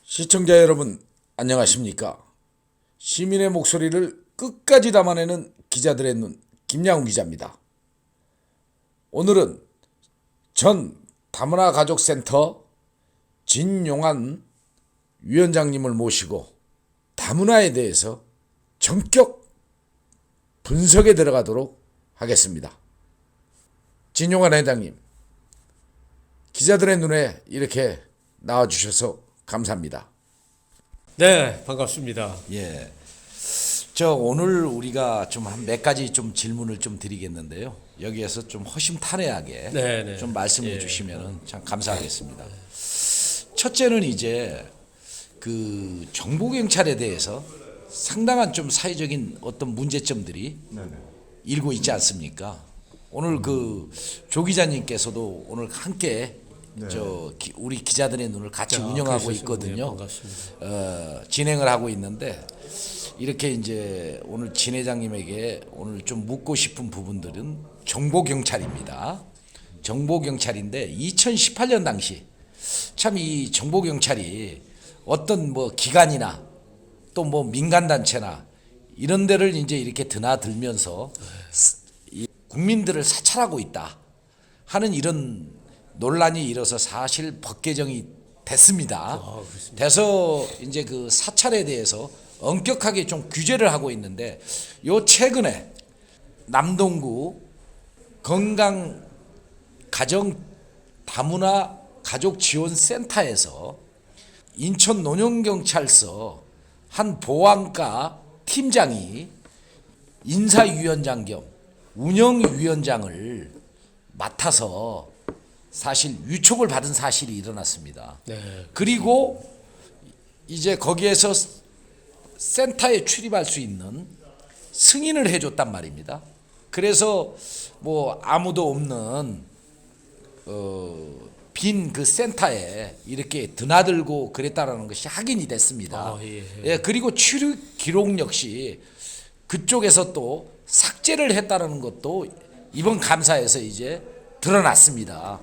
시청자 여러분 안녕하십니까? 시민의 목소리를 끝까지 담아내는 기자들의 눈 김양훈 기자입니다. 오늘은 전 다문화 가족센터 진용환 위원장님을 모시고 다문화에 대해서 전격 분석에 들어가도록 하겠습니다. 진용환 회장님, 기자들의 눈에 이렇게 나와주셔서 감사합니다. 네, 반갑습니다. 예. 저 오늘 우리가 좀 한 몇 가지 좀 질문을 좀 드리겠는데요. 여기에서 좀 허심탄회하게 네. 좀 말씀해 주시면은 참 감사하겠습니다. 첫째는 이제 그 정보경찰에 대해서 상당한 좀 사회적인 어떤 문제점들이 일고 있지 않습니까? 오늘 그 조 기자님께서도 오늘 함께 우리 기자들의 눈을 같이 운영하고 있거든요. 진행을 하고 있는데 이렇게 이제 오늘 진 회장님에게 오늘 좀 묻고 싶은 부분들은 정보경찰입니다. 정보경찰인데 2018년 당시 참 이 정보경찰이 어떤 뭐 기관이나 또 뭐 민간단체나 이런 데를 이제 이렇게 드나들면서 국민들을 사찰하고 있다 하는 이런 논란이 일어서 사실 법 개정이 됐습니다. 돼서 이제 그 사찰에 대해서 엄격하게 좀 규제를 하고 있는데 요 최근에 남동구 건강 가정 다문화 가족 지원 센터에서 인천 논현경찰서 한 보안과 팀장이 인사위원장 겸 운영위원장을 맡아서 사실 위촉을 받은 사실이 일어났습니다. 그리고 이제 거기에서 센터에 출입할 수 있는 승인을 해줬단 말입니다. 그래서 뭐 아무도 없는 빈 그 센터에 이렇게 드나들고 그랬다라는 것이 확인이 됐습니다. 예, 그리고 출입 기록 역시 그쪽에서 또 삭제를 했다는 것도 이번 감사에서 이제 드러났습니다.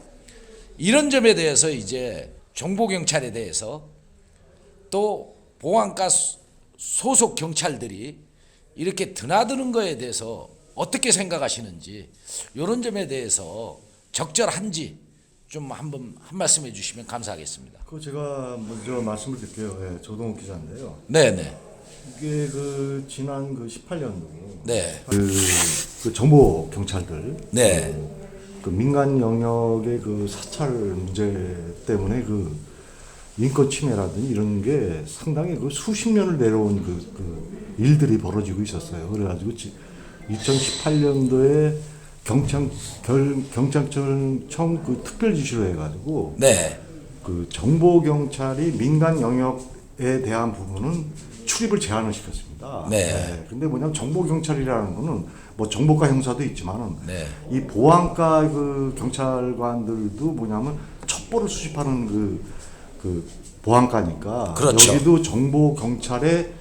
이런 점에 대해서 이제 정보경찰에 대해서 또 보안과 소속 경찰들이 이렇게 드나드는 거에 대해서 어떻게 생각하시는지 이런 점에 대해서 적절한지 좀 한번 한 말씀 해주시면 감사하겠습니다. 그 제가 먼저 말씀을 드릴게요. 예, 조동욱 기자인데요. 네네. 이게 그 지난 그 18년도 네. 그 정보 경찰들 네. 그 민간 영역의 그 사찰 문제 때문에 그 인권 침해라든지 이런 게 상당히 그 수십 년을 내려온 그 일들이 벌어지고 있었어요. 그래가지고 2018년도에 경찰청 그 특별 지시로 해가지고 네. 그 정보 경찰이 민간 영역에 대한 부분은 출입을 제한을 시켰습니다. 네. 근데 뭐냐면 정보 경찰이라는 거는 뭐 정보과 형사도 있지만은 네. 이 보안과 그 경찰관들도 뭐냐면 첩보를 수집하는 그 보안과니까 그렇죠. 여기도 정보 경찰에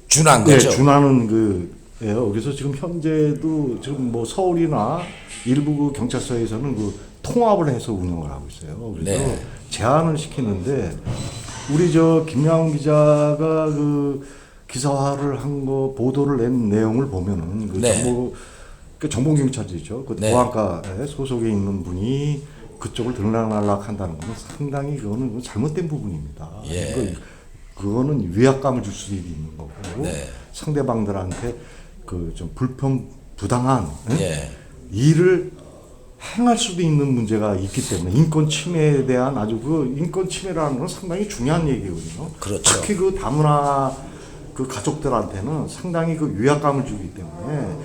준한 거죠. 준하는 예요. 그래서 지금 현재도 지금 뭐 서울이나 일부 그 경찰서에서는 그 통합을 해서 운영을 하고 있어요. 그래서 네. 제한을 시키는데 우리 저 김양훈 기자가 그 기사화를 한 거 보도를 낸 내용을 보면은 그 네. 정보 경찰이죠. 그 네. 보안과에 소속에 있는 분이 그쪽을 들락날락 한다는 건 상당히 그거는 잘못된 부분입니다. 예. 그거는 위압감을 줄 수 있는 거고 네. 상대방들한테 그 좀 부당한 예. 일을 행할 수도 있는 문제가 있기 때문에 인권 침해에 대한 아주 그 인권 침해라는 건 상당히 중요한 얘기거든요. 그렇죠. 특히 그 다문화 그 가족들한테는 상당히 그 위압감을 주기 때문에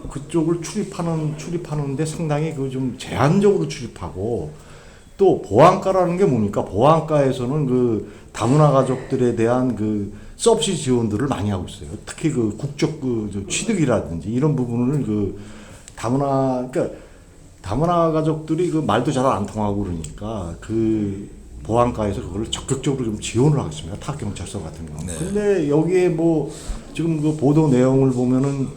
그쪽을 출입하는데 상당히 그 좀 제한적으로 출입하고 또 보안과라는 게 뭡니까? 보안과에서는 그 다문화 가족들에 대한 그 서비스 지원들을 많이 하고 있어요. 특히 그 국적 그 취득이라든지 이런 부분을 그 다문화 그러니까 다문화 가족들이 그 말도 잘 안 통하고 그러니까 그 보안과에서 그걸 적극적으로 좀 지원을 하겠습니다. 타 경찰서 같은 경우. 네. 근데 여기에 뭐 지금 그 보도 내용을 보면은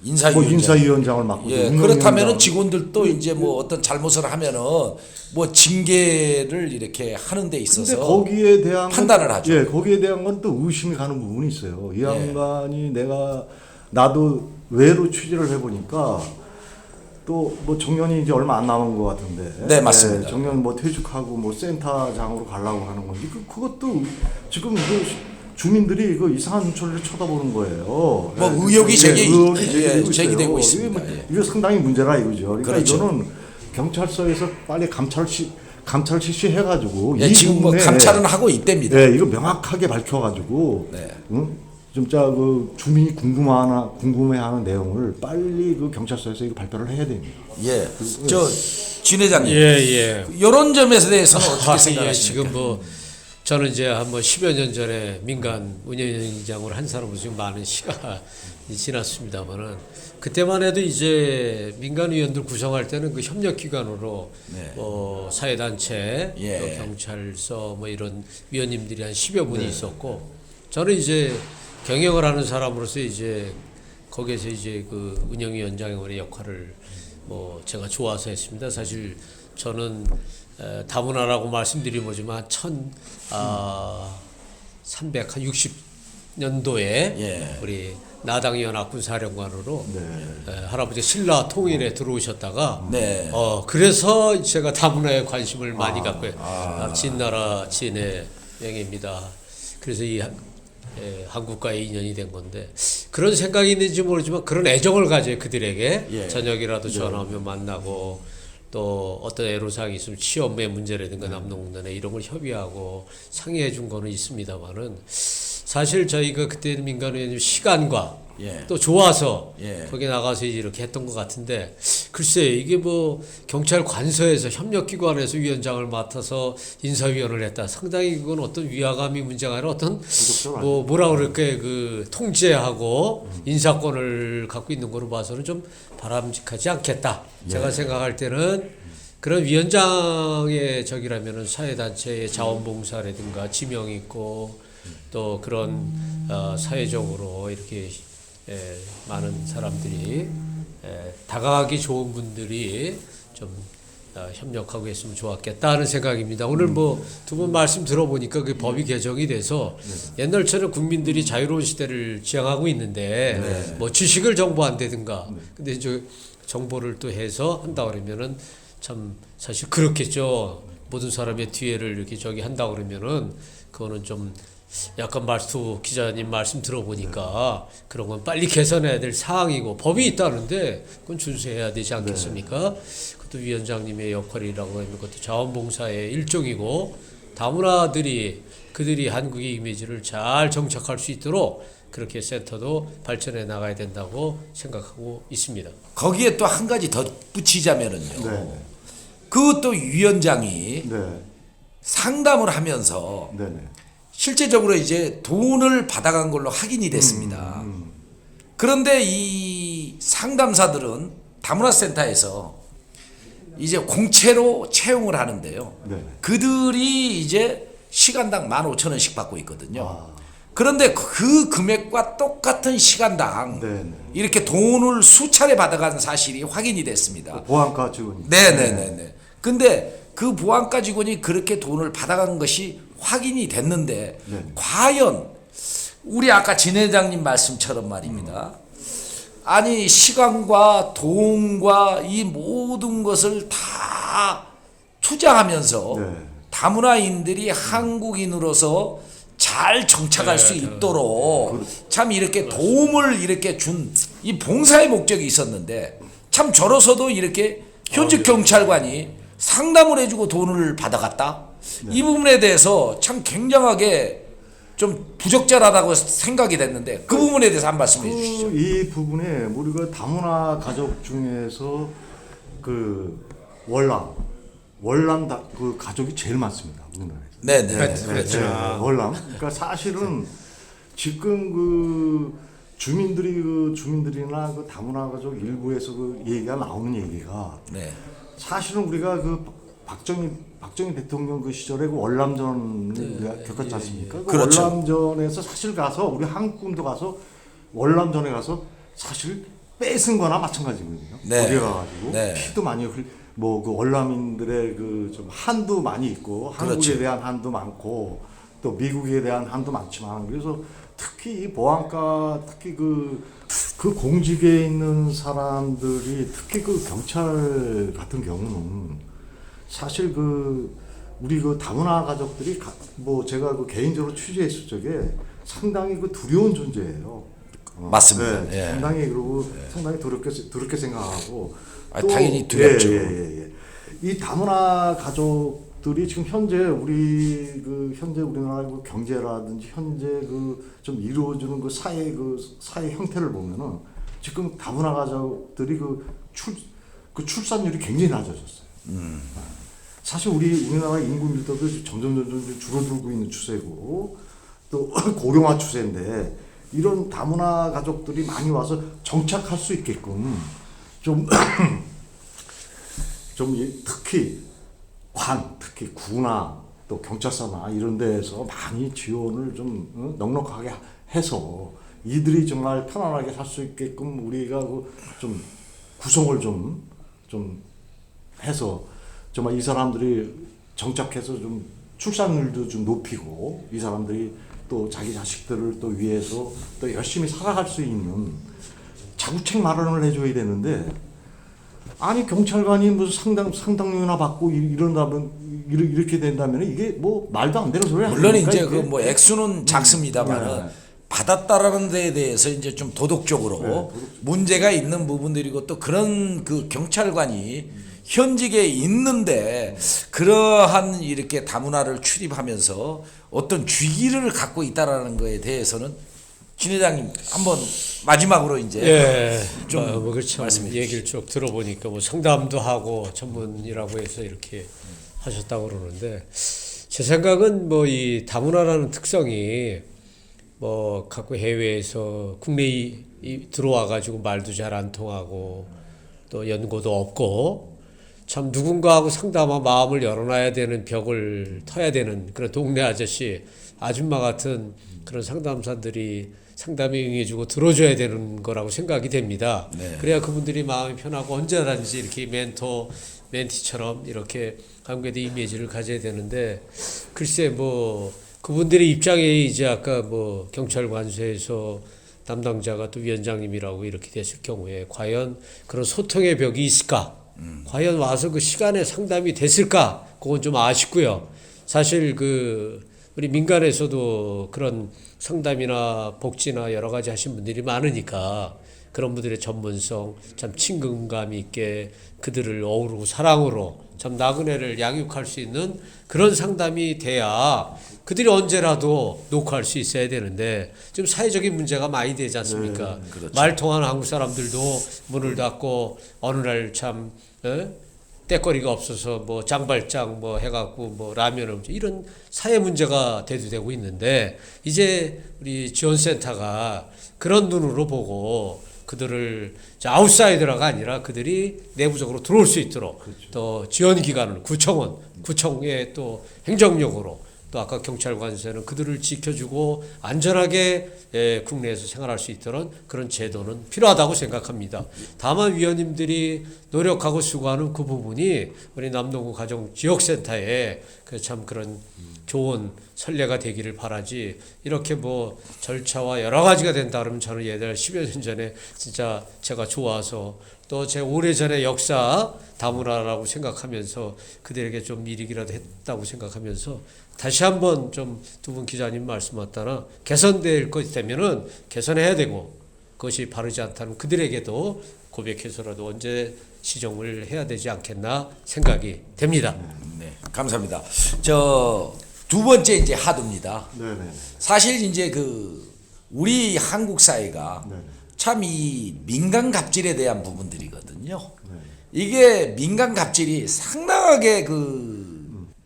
인사위원장. 인사위원장을 맡고 예, 그렇다면은 직원들도 이제 뭐 어떤 잘못을 하면은 뭐 징계를 이렇게 하는 데 근데 있어서 거기에 대한 판단을 하죠. 예, 거기에 대한 건 또 의심이 가는 부분이 있어요. 이 양반이 나도 외로 취재를 해보니까 또 뭐 정년이 이제 얼마 안 남은 것 같은데. 네, 맞습니다. 예, 정년 뭐 퇴직하고 뭐 센터장으로 가려고 하는 건데 그것도 지금 주민들이 그 이상한 눈초리를 쳐다보는 거예요. 뭐 예, 의혹이 제기되고 제기되고 있어요. 있습니다. 이거 상당히 문제라 이거죠. 그러니까 그렇죠. 이거는 경찰서에서 빨리 감찰 실시해가지고 예, 이 지금 뭐 부분에 감찰은 하고 있답니다. 네, 이거 명확하게 밝혀가지고, 네. 응? 진짜 그 주민이 궁금해하는 내용을 빨리 그 경찰서에서 이거 발표를 해야 됩니다. 예, 저 진 회장님, 예. 이런 점에 대해서는 어떻게 예, 생각하십니까? 지금 뭐 저는 이제 한 뭐 10여 년 전에 민간 운영위원장으로 한 사람으로 지금 많은 시간이 지났습니다만은 그때만 해도 이제 민간 위원들 구성할 때는 그 협력 기관으로 네. 뭐 사회단체, 예. 또 경찰서 뭐 이런 위원님들이 한 10여 분이 있었고 저는 이제 경영을 하는 사람으로서 이제 거기에서 이제 그 운영위원장의 역할을 뭐 제가 좋아서 했습니다. 사실 저는 다문화라고 말씀드리지만 1360년도에 예. 우리 나당 연합군 사령관으로 할아버지 신라 통일에 들어오셨다가 네. 그래서 제가 다문화에 관심을 많이 갖고 진나라 진의 명예입니다. 그래서 이 한국과의 인연이 된 건데 그런 생각이 있는지 모르지만 그런 애정을 가져요 그들에게. 예. 저녁이라도 전화하면 만나고 또 어떤 애로사항이 있으면 취업의 문제라든가 남농단에 이런 걸 협의하고 상의해 준 거는 있습니다만은 사실 저희가 그때 민간의원님 시간과 예. 또 좋아서 예. 거기 나가서 이렇게 했던 것 같은데 글쎄 이게 뭐 경찰 관서에서 협력기관에서 위원장을 맡아서 인사위원을 했다. 상당히 그건 어떤 위화감이 문제가 아니라 어떤 뭐 뭐라 그럴까 그 통제하고 인사권을 갖고 있는 거로 봐서는 좀 바람직하지 않겠다. 제가 생각할 때는 그런 위원장의 적이라면은 사회단체의 자원봉사라든가 지명 있고 또 그런 사회적으로 이렇게 많은 사람들이 다가가기 좋은 분들이 좀 협력하고 했으면 좋았겠다 하는 생각입니다. 오늘 뭐 두 분 말씀 들어보니까 그 법이 개정이 돼서 옛날처럼 국민들이 자유로운 시대를 지향하고 있는데 뭐 지식을 정보한다든가 근데 이제 정보를 또 해서 한다 그러면은 참 사실 그렇겠죠. 모든 사람의 뒤에를 이렇게 저기 한다 그러면은 그거는 좀 약간 말투 기자님 말씀 들어보니까 그런 건 빨리 개선해야 될 사항이고 법이 있다는데 그건 준수해야 되지 않겠습니까? 그것도 위원장님의 역할이라고 하면 그것도 자원봉사의 일종이고 다문화들이 그들이 한국의 이미지를 잘 정착할 수 있도록 그렇게 센터도 발전해 나가야 된다고 생각하고 있습니다. 거기에 또 한 가지 덧붙이자면은요. 네. 그것도 위원장이 네. 상담을 하면서 네네. 실제적으로 이제 돈을 받아간 걸로 확인이 됐습니다. 그런데 이 상담사들은 다문화센터에서 이제 공채로 채용을 하는데요. 네. 그들이 이제 시간당 15,000원씩 받고 있거든요. 그런데 그 금액과 똑같은 시간당 네네. 이렇게 돈을 수차례 받아간 사실이 확인이 됐습니다. 보안과 직원이. 네네네네. 근데 그 보안과 직원이 그렇게 돈을 받아간 것이 확인이 됐는데 네. 과연 우리 아까 진 회장님 말씀처럼 말입니다. 아니 시간과 돈과 이 모든 것을 다 투자하면서 네. 다문화인들이 한국인으로서 잘 정착할 수 있도록 참 이렇게 도움을 이렇게 준 이 봉사의 목적이 있었는데 참 저로서도 이렇게 현직 경찰관이 상담을 해주고 돈을 받아갔다. 이 부분에 대해서 참 굉장하게 좀 부적절하다고 생각이 됐는데 그 부분에 대해서 한 말씀해 주시죠. 이 부분에 우리가 다문화 가족 중에서 그 월남 그 가족이 제일 많습니다. 우리나라에서. 네네. 그렇죠. 월남. 그러니까 사실은 지금 그 주민들이나 그 다문화 가족 일부에서 그 얘기가 나오는 얘기가 네. 사실은 우리가 그 박정희 대통령 그 시절에 그 월남전을 우리가 겪었지 않습니까? 그 그렇죠. 월남전에서 사실 가서 우리 한국군도 가서 월남전에 가서 사실 뺏은 거나 마찬가지거든요. 네. 거기에 가가지고 네. 피도 많이 뭐 그 월남인들의 그 좀 한도 많이 있고 한국에 그렇죠. 대한 한도 많고 또 미국에 대한 한도 많지만 그래서 특히 이 보안과 특히 그 공직에 있는 사람들이 특히 그 경찰 같은 경우는 사실 그 우리 그 다문화 가족들이 뭐 제가 그 개인적으로 취재했을 적에 상당히 그 두려운 존재예요. 맞습니다. 네, 예. 상당히 그리고 상당히 두렵게 생각하고 당연히 두렵죠. 이 다문화 가족들이 지금 현재 우리나라의 그 경제라든지 현재 그 좀 이루어지는 그 사회 형태를 보면은 지금 다문화 가족들이 그 출산율이 굉장히 낮아졌어요. 사실 우리나라 인구 밀도도 점점 줄어들고 있는 추세고 또 고령화 추세인데 이런 다문화 가족들이 많이 와서 정착할 수 있게끔 좀 특히 구나 또 경찰서나 이런 데에서 많이 지원을 좀 넉넉하게 해서 이들이 정말 편안하게 살 수 있게끔 우리가 좀 구성을 좀 해서 정말 이 사람들이 정착해서 좀 출산율도 좀 높이고 이 사람들이 또 자기 자식들을 또 위해서 또 열심히 살아갈 수 있는 자구책 마련을 해줘야 되는데 아니 경찰관이 무슨 상당료나 받고 이렇게 된다면 이게 뭐 말도 안 되는 소리 물론 아닙니까, 이제 이게? 그 뭐 액수는 작습니다만은 네. 받았다라는 데에 대해서 이제 좀 도덕적으로 문제가 있는 부분들이고 또 그런 그 경찰관이 현직에 있는데 그러한 이렇게 다문화를 출입하면서 어떤 주의를 갖고 있다라는 거에 대해서는 진 회장님 한번 마지막으로 이제 예, 좀 뭐 그렇죠. 말씀해 얘기를 쭉 들어보니까 뭐 상담도 하고 전문이라고 해서 이렇게 하셨다고 그러는데 제 생각은 뭐 이 다문화라는 특성이 뭐 갖고 해외에서 국내에 들어와 가지고 말도 잘 안 통하고 또 연고도 없고 참 누군가하고 상담한 마음을 열어놔야 되는 벽을 터야 되는 그런 동네 아저씨 아줌마 같은 그런 상담사들이 상담에 응해주고 들어줘야 되는 거라고 생각이 됩니다. 네. 그래야 그분들이 마음이 편하고 언제든지 이렇게 멘티처럼 이렇게 관계대 이미지를 가져야 되는데 글쎄 뭐 그분들의 입장에 이제 아까 뭐 경찰관서에서 담당자가 또 위원장님이라고 이렇게 됐을 경우에 과연 그런 소통의 벽이 있을까? 과연 와서 그 시간에 상담이 됐을까? 그건 좀 아쉽고요. 사실 우리 민간에서도 그런 상담이나 복지나 여러 가지 하신 분들이 많으니까 그런 분들의 전문성, 참 친근감 있게 그들을 어우르고 사랑으로 참 나그네를 양육할 수 있는 그런 상담이 돼야 그들이 언제라도 녹화할 수 있어야 되는데 지금 사회적인 문제가 많이 되지 않습니까? 그렇죠. 말 통하는 한국 사람들도 문을 닫고 어느 날참 때거리가 없어서 뭐 장발장 뭐 해갖고 뭐 라면을 이런 사회 문제가 대두되고 있는데 이제 우리 지원센터가 그런 눈으로 보고 그들을 아웃사이더가 아니라 그들이 내부적으로 들어올 수 있도록 또 지원기관은 구청의 또 행정력으로 또 아까 경찰관서는 그들을 지켜주고 안전하게 국내에서 생활할 수 있도록 그런 제도는 필요하다고 생각합니다. 다만 위원님들이 노력하고 수고하는 그 부분이 우리 남동구 가정지역센터에 참 그런 좋은 선례가 되기를 바라지 이렇게 뭐 절차와 여러 가지가 된다 그러면 저는 예전에 10여 년 전에 진짜 제가 좋아서 또 제 오래전의 역사 다문화라고 생각하면서 그들에게 좀 이익이라도 했다고 생각하면서 다시 한번 좀 두 분 기자님 말씀 맞다나 개선될 것 되면은 개선해야 되고 그것이 바르지 않다면 그들에게도 고백해서라도 언제 시정을 해야 되지 않겠나 생각이 됩니다. 네, 감사합니다. 두 번째 이제 하도입니다. 네네. 사실 이제 우리 한국 사회가 네네. 참 이 민간 갑질에 대한 부분들이거든요. 네. 이게 민간 갑질이 상당하게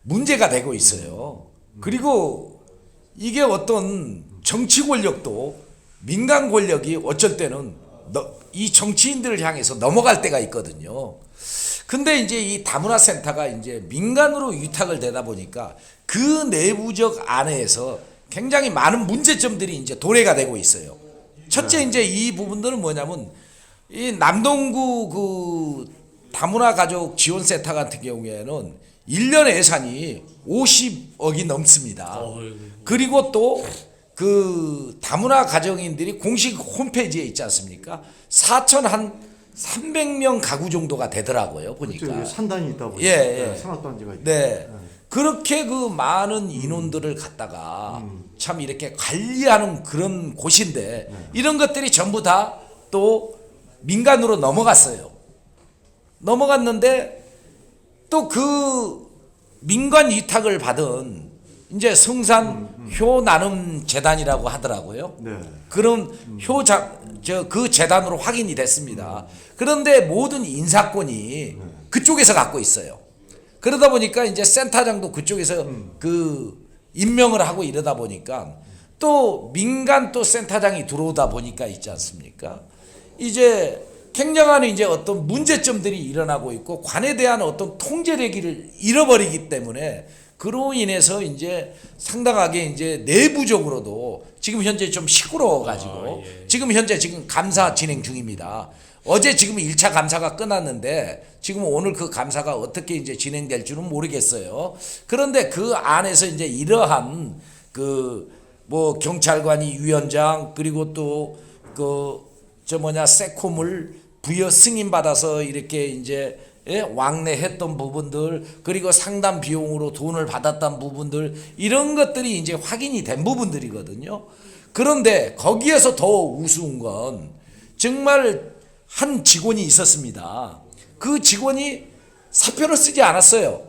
문제가 되고 있어요. 그리고 이게 어떤 정치 권력도 민간 권력이 어쩔 때는 이 정치인들을 향해서 넘어갈 때가 있거든요. 근데 이제 이 다문화센터가 이제 민간으로 위탁을 되다 보니까 그 내부적 안에서 굉장히 많은 문제점들이 이제 도래가 되고 있어요. 첫째 이제 이 부분들은 뭐냐면 이 남동구 그 다문화 가족 지원센터 같은 경우에는 1년 예산이 50억이 넘습니다. 그리고 또 그 다문화 가정인들이 공식 홈페이지에 있지 않습니까? 4,300명 가구 정도가 되더라고요. 보니까. 그렇죠. 산단이 있다 보니까 예. 산업단지가 있다. 네. 그렇게 그 많은 인원들을 갖다가 참 이렇게 관리하는 그런 곳인데 이런 것들이 전부 다 또 민간으로 넘어갔어요. 넘어갔는데 또 그 민간 위탁을 받은 이제 성산 효 나눔 재단이라고 하더라고요. 네. 그런 그 재단으로 확인이 됐습니다. 그런데 모든 인사권이 그쪽에서 갖고 있어요. 그러다 보니까 이제 센터장도 그쪽에서 그 임명을 하고 이러다 보니까 또 민간 또 센터장이 들어오다 보니까 있지 않습니까? 이제 굉장한 이제 어떤 문제점들이 일어나고 있고 관에 대한 어떤 통제력을 잃어버리기 때문에 그로 인해서 이제 상당하게 이제 내부적으로도 지금 현재 좀 시끄러워 가지고 지금 현재 지금 감사 진행 중입니다. 어제 지금 1차 감사가 끝났는데 지금 오늘 그 감사가 어떻게 이제 진행될 줄은 모르겠어요. 그런데 그 안에서 이제 이러한 그 뭐 경찰관이 위원장 그리고 또 그 세콤을 부여 승인 받아서 이렇게 이제 왕래했던 부분들 그리고 상담 비용으로 돈을 받았던 부분들 이런 것들이 이제 확인이 된 부분들이거든요. 그런데 거기에서 더 우스운 건 정말 한 직원이 있었습니다. 그 직원이 사표를 쓰지 않았어요.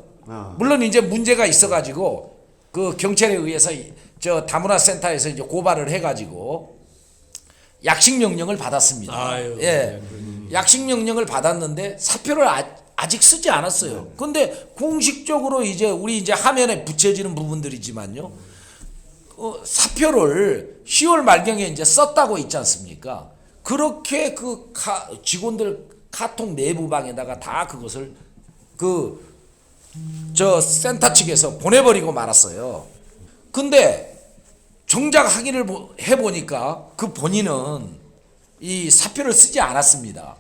물론 이제 문제가 있어가지고 그 경찰에 의해서 저 다문화 센터에서 이제 고발을 해가지고 약식 명령을 받았습니다. 약식 명령을 받았는데 사표를 아직 쓰지 않았어요. 근데 공식적으로 이제 우리 이제 화면에 붙여지는 부분들이지만요. 사표를 10월 말경에 이제 썼다고 있지 않습니까? 그렇게 그 직원들 카톡 내부방에다가 다 그것을 센터 측에서 보내버리고 말았어요. 근데 정작 확인을 해보니까 그 본인은 이 사표를 쓰지 않았습니다.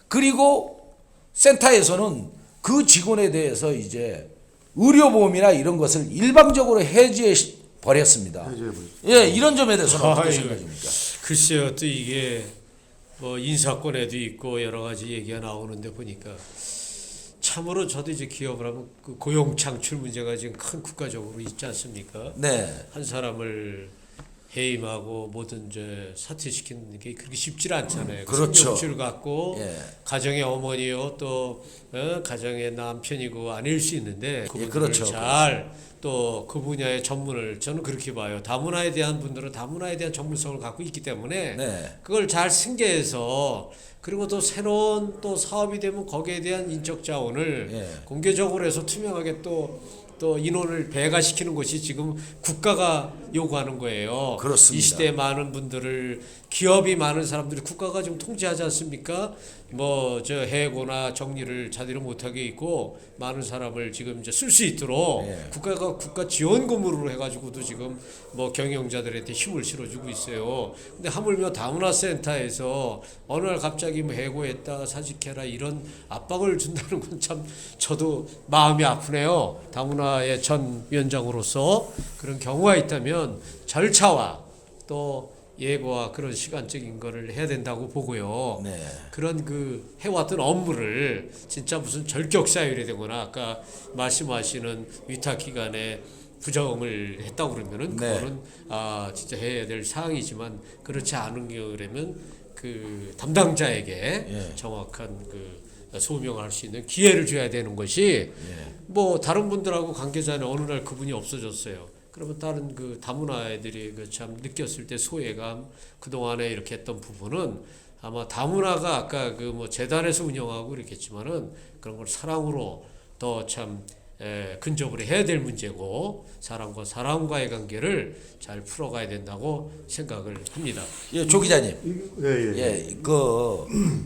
그리고 센터에서는 그 직원에 대해서 이제 의료보험이나 이런 것을 일방적으로 해지해 버렸습니다. 예, 이런 점에 대해서는 어떻게 생각하십니까? 글쎄요, 또 이게 뭐 인사권에도 있고 여러 가지 얘기가 나오는데 보니까 참으로 저도 이제 기업을 하면 그 고용 창출 문제가 지금 큰 국가적으로 있지 않습니까? 네. 한 사람을 해임하고 뭐든 이제 사퇴시키는 게 그렇게 쉽지 않잖아요. 그렇죠. 생명줄 갖고 예. 가정의 어머니요 또 가정의 남편이고 아닐 수 있는데 그분들을 그렇죠. 잘 또 그 분야의 전문을 저는 그렇게 봐요. 다문화에 대한 분들은 다문화에 대한 전문성을 갖고 있기 때문에 네. 그걸 잘 승계해서 그리고 또 새로운 또 사업이 되면 거기에 대한 인적 자원을 예. 공개적으로 해서 투명하게 또 인원을 배가시키는 것이 지금 국가가 요구하는 거예요. 그렇습니다. 이 시대에 많은 분들을 기업이 많은 사람들이 국가가 좀 통제하지 않습니까? 뭐 저 해고나 정리를 자대로 못하게 있고 많은 사람을 지금 이제 쓸 수 있도록 국가가 국가 지원금으로 해가지고도 지금 뭐 경영자들한테 힘을 실어주고 있어요. 근데 하물며 다문화 센터에서 어느 날 갑자기 뭐 해고했다 사직해라 이런 압박을 준다는 건 참 저도 마음이 아프네요. 다문화의 전 위원장으로서 그런 경우가 있다면 절차와 또 예고와 그런 시간적인 거를 해야 된다고 보고요. 네. 그런 그 해왔던 업무를 진짜 무슨 절격 사유에 되거나 아까 말씀하시는 위탁 기관에 부정을 했다고 그러면은 그거는 진짜 해야 될 사항이지만 그렇지 않은 경우라면 그 담당자에게 정확한 그 소명할 수 있는 기회를 줘야 되는 것이 뭐 다른 분들하고 관계자는 어느 날 그분이 없어졌어요. 그러면 다른 그 다문화 애들이 그 참 느꼈을 때 소외감 그동안에 이렇게 했던 부분은 아마 다문화가 아까 그 뭐 재단에서 운영하고 이랬겠지만은 그런 걸 사랑으로 더 참 근접으로 해야 될 문제고 사람과 사람과의 관계를 잘 풀어가야 된다고 생각을 합니다. 예, 조 기자님. 예,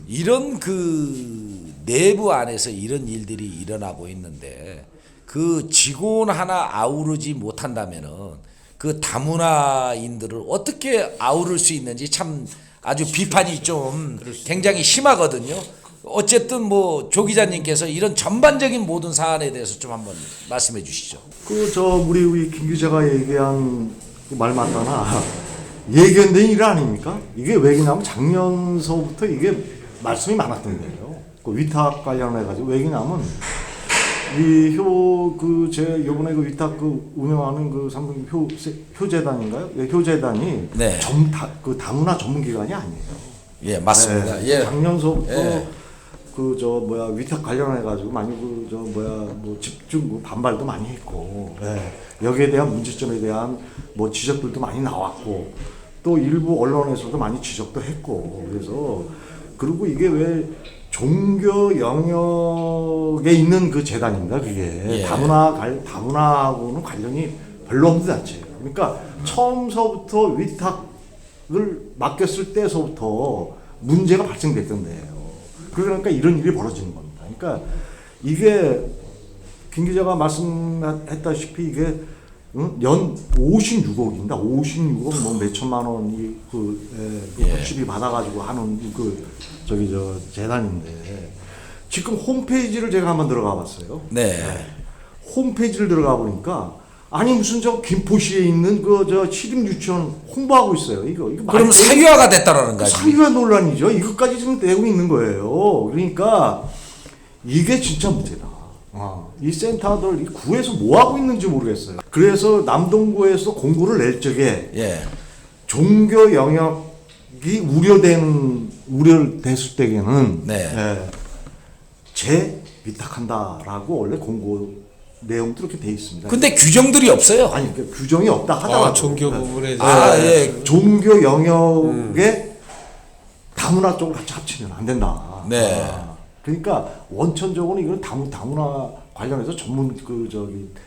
이런 그 내부 안에서 이런 일들이 일어나고 있는데 그 직원 하나 아우르지 못한다면은 그 다문화인들을 어떻게 아우를 수 있는지 참 아주 비판이 좀 굉장히 심하거든요. 어쨌든 뭐 조 기자님께서 이런 전반적인 모든 사안에 대해서 좀 한번 말씀해 주시죠. 우리 김 기자가 얘기한 그 말 맞다나 예견된 일 아닙니까? 이게 왜냐면 작년서부터 이게 말씀이 많았던 거예요. 그 위탁 관련해 가지고 왜냐면 제 요번에 그 위탁 그 운영하는 그 삼성 효재단인가요? 예, 효재단이 네. 그 다문화 전문 기관이 아니에요. 예, 맞습니다. 네, 예. 작년서부터 위탁 관련해 가지고 많이 뭐 집중 반발도 많이 했고, 여기에 대한 문제점에 대한 뭐 지적들도 많이 나왔고, 또 일부 언론에서도 많이 지적도 했고, 그래서 그리고 이게 왜 종교 영역에 있는 그 재단입니다. 그게 예. 다문화하고는 관련이 별로 없는 단체예요. 그러니까 처음서부터 위탁을 맡겼을 때서부터 문제가 발생됐던데요. 그러니까 이런 일이 벌어지는 겁니다. 그러니까 이게 김 기자가 말씀했다시피 이게 연 56억입니다. 56억 뭐 몇천만 원이 부집이 받아가지고 하는 재단인데 지금 홈페이지를 제가 한번 들어가 봤어요. 네. 홈페이지를 들어가 보니까 아니 무슨 김포시에 있는 시립 유치원 홍보하고 있어요. 이거 그럼 사유화가 됐다라는 거지. 사유화 논란이죠. 이것까지 지금 되고 있는 거예요. 그러니까 이게 진짜 문제다. 이 센터들 이 구에서 뭐 하고 있는지 모르겠어요. 그래서 남동구에서 공고를 낼 적에 종교 영역이 우려됐을 때에는 재위탁한다라고 원래 공고 내용도 이렇게 돼 있습니다. 근데 규정들이 없어요. 아니 규정이 없다 하더라도 종교 부분에 대해서 종교 영역에 다문화 쪽을 같이 합치면 안 된다. 네. 그러니까 원천적으로 이건 다문화 관련해서 전문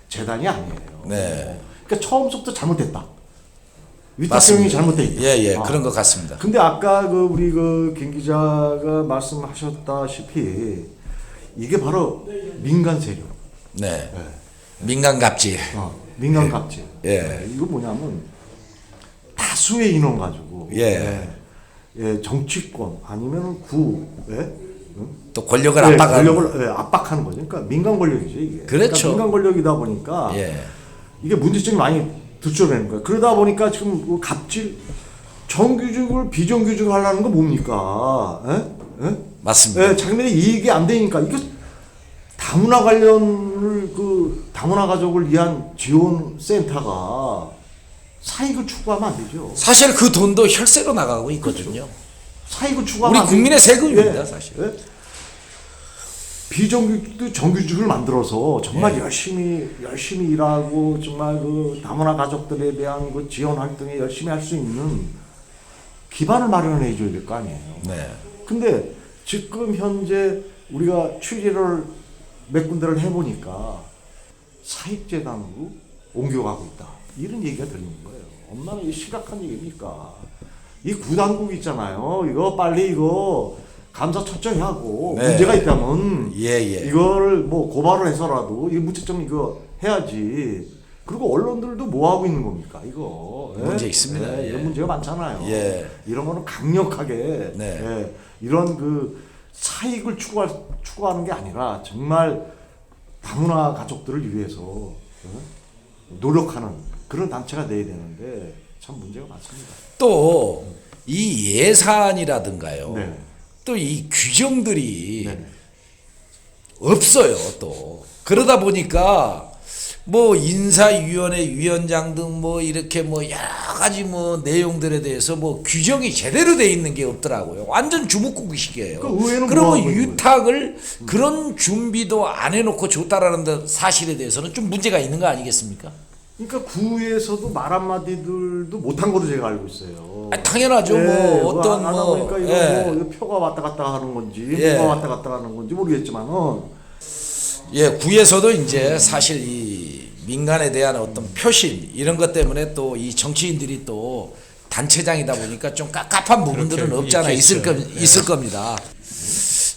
재단이 아니에요. 네. 그러니까 처음부터 잘못됐다. 위탁경이 잘못돼 있다. 예, 그런 것 같습니다. 근데 아까 우리 김 기자가 말씀하셨다시피 이게 바로 민간 세력. 네. 민간 갑질. 민간 갑질. 예. 이거 뭐냐면 다수의 인원 가지고 정치권 아니면 또 권력을 압박하는. 권력을 압박하는 거죠. 그러니까 민간 권력이죠 이게. 그렇죠. 그러니까 민간 권력이다 보니까 이게 문제점이 많이 드러내는 거예요. 그러다 보니까 지금 갑질 정규직을 비정규직을 하려는 거 뭡니까? 맞습니다. 자기네들이 이익이 안 되니까 이거 다문화 관련을 다문화 가족을 위한 지원 센터가 사익을 추구하면 안 되죠. 사실 그 돈도 혈세로 나가고 있거든요. 사익을 추구하면 우리 국민의 세금입니다, 사실. 비정규직도 정규직을 만들어서 정말 열심히 일하고 정말 다문화 가족들에 대한 지원 활동에 열심히 할 수 있는 기반을 마련해 줘야 될 거 아니에요. 네. 근데 지금 현재 우리가 취재를 몇 군데를 해보니까 사익재단으로 옮겨가고 있다. 이런 얘기가 들리는 거예요. 얼마나 심각한 얘기입니까? 이 구당국 있잖아요. 이거 빨리 감사 철저히 하고 문제가 있다면 이거를 뭐 고발을 해서라도 이 문제점 이거 해야지. 그리고 언론들도 뭐 하고 있는 겁니까? 이거 문제 있습니다. 이런 문제가 많잖아요. 이런 거는 강력하게 이런 사익을 추구하는 게 아니라 정말 다문화 가족들을 위해서 노력하는 그런 단체가 돼야 되는데 참 문제가 많습니다. 또 이 예산이라든가요. 네. 또 이 규정들이 없어요. 또 그러다 보니까 뭐 인사위원회 위원장 등 뭐 이렇게 뭐 여러 가지 뭐 내용들에 대해서 뭐 규정이 제대로 돼 있는 게 없더라고요. 완전 주먹구구식이에요. 그러면 유탁을 그런 준비도 안 해놓고 줬다라는 사실에 대해서는 좀 문제가 있는 거 아니겠습니까? 그러니까 구에서도 말 한마디들도 못한 걸로 제가 알고 있어요. 당연하죠. 뭐 어떤 그러니까 이거 표가 왔다 갔다 하는 건지 뭐가 왔다 갔다 하는 건지 모르겠지만은 예, 구에서도 이제 사실 이 민간에 대한 어떤 표심 이런 것 때문에 또 이 정치인들이 또 단체장이다 보니까 좀 깝깝한 부분들은 그렇게 없잖아 있겠죠. 있을 겁니다.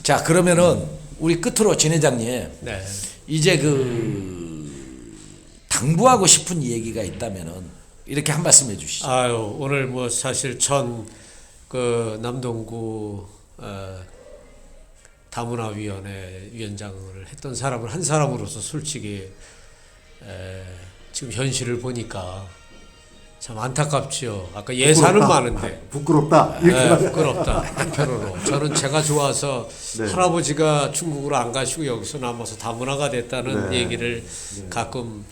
자, 그러면은 우리 끝으로 진 회장님 네. 이제 그 당부하고 싶은 얘기가 있다면은 이렇게 한 말씀 해주시죠. 아유, 오늘 뭐 사실 그 남동구 다문화위원회 위원장을 했던 사람을 한 사람으로서 솔직히 지금 현실을 보니까 참 안타깝죠. 아까 예산은 부끄럽다. 많은데 부끄럽다. 네, 부끄럽다. 한편으로 저는 제가 좋아서 네. 할아버지가 중국으로 안 가시고 여기서 남아서 다문화가 됐다는 네. 얘기를 가끔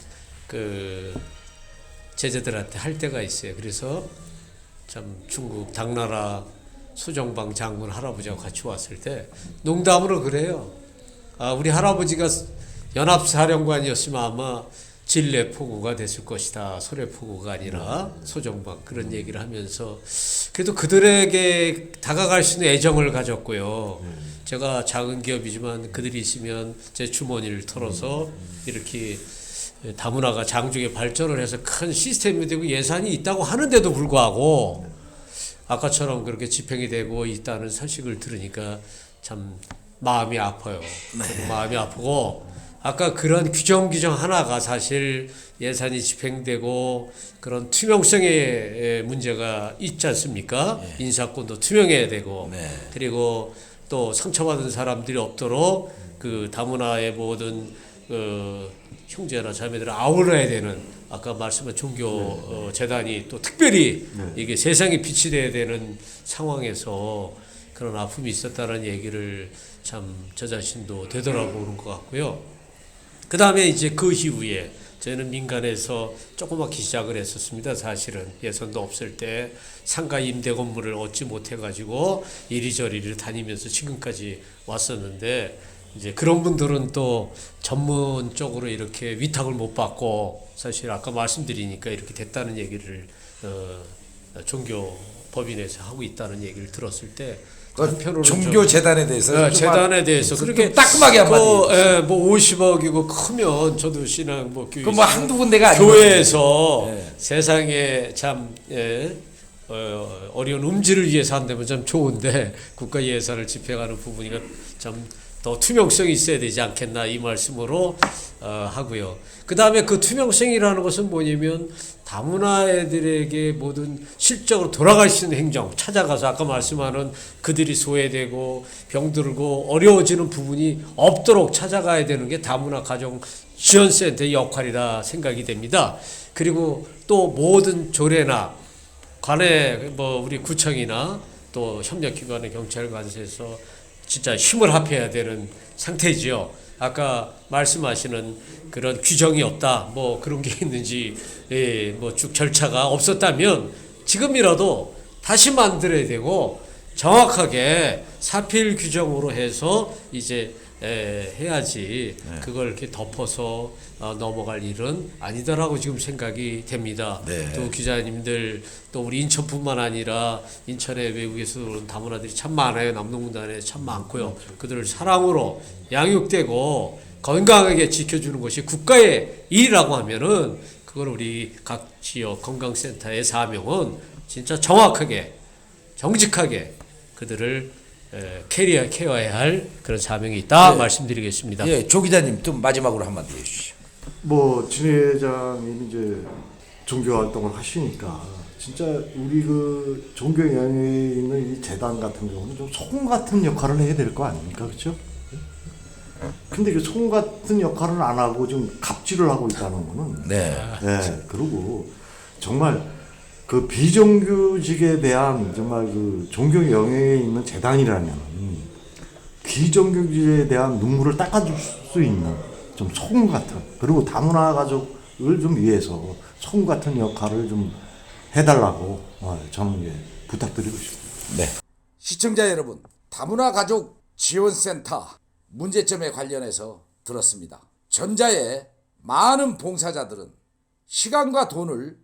그 제자들한테 할 때가 있어요. 그래서 참 중국 당나라 수정방 장군 할아버지하고 같이 왔을 때 농담으로 그래요. 아, 우리 할아버지가 연합사령관이었으면 아마 진례포고가 됐을 것이다. 소래포고가 아니라 소정방 그런 얘기를 하면서 그래도 그들에게 다가갈 수 있는 애정을 가졌고요. 제가 작은 기업이지만 그들이 있으면 제 주머니를 털어서 이렇게 다문화가 장족의 발전을 해서 큰 시스템이 되고 예산이 있다고 하는데도 불구하고 아까처럼 그렇게 집행이 되고 있다는 소식을 들으니까 참 마음이 아파요. 마음이 아프고 아까 그런 규정 하나가 사실 예산이 집행되고 그런 투명성의 문제가 있지 않습니까? 인사권도 투명해야 되고 그리고 또 상처받은 사람들이 없도록 그 다문화의 모든 형제나 자매들을 아울러야 되는 아까 말씀한 종교 재단이 또 특별히 이게 세상에 빛이 돼야 되는 상황에서 그런 아픔이 있었다는 얘기를 참 저 자신도 되돌아보는 것 같고요. 그 다음에 이제 그 이후에 저희는 민간에서 조그맣게 시작을 했었습니다. 사실은 예산도 없을 때 상가 임대 건물을 얻지 못해가지고 이리저리 다니면서 지금까지 왔었는데 이제 그런 분들은 또 전문적으로 이렇게 위탁을 못 받고 사실 아까 말씀드리니까 이렇게 됐다는 얘기를 종교 법인에서 하고 있다는 얘기를 들었을 때 한편으로는 종교 재단에 대해서 재단에 대해서 그렇게 따끔하게 한마디. 뭐 50억이고 크면 저도 신앙 뭐 교회 그뭐 한두 군데가 아니고 교회에서 세상에 참 어려운 음지를 위해서 한다면 참 좋은데 국가 예산을 집행하는 부분이가 참 더 투명성이 있어야 되지 않겠나 이 말씀으로 하고요. 그 다음에 그 투명성이라는 것은 뭐냐면 다문화 애들에게 모든 실적으로 돌아갈 수 있는 행정 찾아가서 아까 말씀하는 그들이 소외되고 병들고 어려워지는 부분이 없도록 찾아가야 되는 게 다문화 가정 지원센터의 역할이라 생각이 됩니다. 그리고 또 모든 조례나 관내 뭐 우리 구청이나 또 협력기관의 경찰관서에서 진짜 힘을 합해야 되는 상태지요. 아까 말씀하시는 그런 규정이 없다, 뭐 그런 게 있는지, 뭐 쭉 절차가 없었다면 지금이라도 다시 만들어야 되고 정확하게 사필 규정으로 해서 이제 해야지 그걸 이렇게 덮어서 넘어갈 일은 아니다라고 지금 생각이 됩니다. 또 기자님들 또 우리 인천뿐만 아니라 인천의 외국에서 오는 다문화들이 참 많아요. 남동군단에 참 많고요. 그들을 사랑으로 양육되고 건강하게 지켜주는 것이 국가의 일이라고 하면은 그걸 우리 각 지역 건강센터의 사명은 진짜 정확하게 정직하게 그들을 케어해야 할 그런 사명이 있다 말씀드리겠습니다. 예, 조 기자님 좀 마지막으로 한마디 해주시죠. 뭐 진 회장님이 이제 종교 활동을 하시니까 진짜 우리 그 종교 영역에 있는 이 재단 같은 경우는 좀 소금 같은 역할을 해야 될 거 아닙니까, 그렇죠? 근데 그 소금 같은 역할을 안 하고 좀 갑질을 하고 있다는 거는 그리고 정말 그 비정규직에 대한 정말 그 종교 영역에 있는 재단이라면 비정규직에 대한 눈물을 닦아줄 수 있는 좀 소금 같은 그리고 다문화 가족을 좀 위해서 소금 같은 역할을 좀 해달라고 저는 예, 부탁드리고 싶습니다. 네. 시청자 여러분, 다문화 가족 지원센터 문제점에 관련해서 들었습니다. 전자의 많은 봉사자들은 시간과 돈을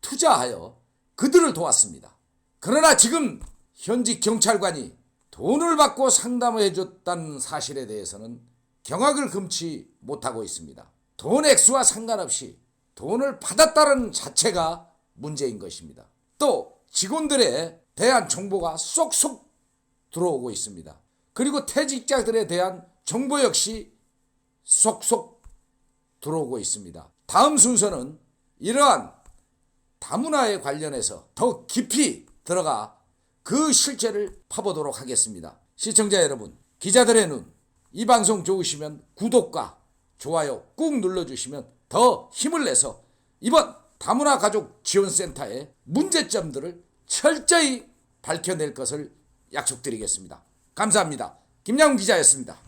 투자하여 그들을 도왔습니다. 그러나 지금 현직 경찰관이 돈을 받고 상담을 해줬다는 사실에 대해서는 경악을 금치 못하고 있습니다. 돈 액수와 상관없이 돈을 받았다는 자체가 문제인 것입니다. 또 직원들에 대한 정보가 쏙쏙 들어오고 있습니다. 그리고 퇴직자들에 대한 정보 역시 쏙쏙 들어오고 있습니다. 다음 순서는 이러한 다문화에 관련해서 더 깊이 들어가 그 실체를 파보도록 하겠습니다. 시청자 여러분, 기자들의 눈, 이 방송 좋으시면 구독과 좋아요 꾹 눌러주시면 더 힘을 내서 이번 다문화 가족 지원센터의 문제점들을 철저히 밝혀낼 것을 약속드리겠습니다. 감사합니다. 김양훈 기자였습니다.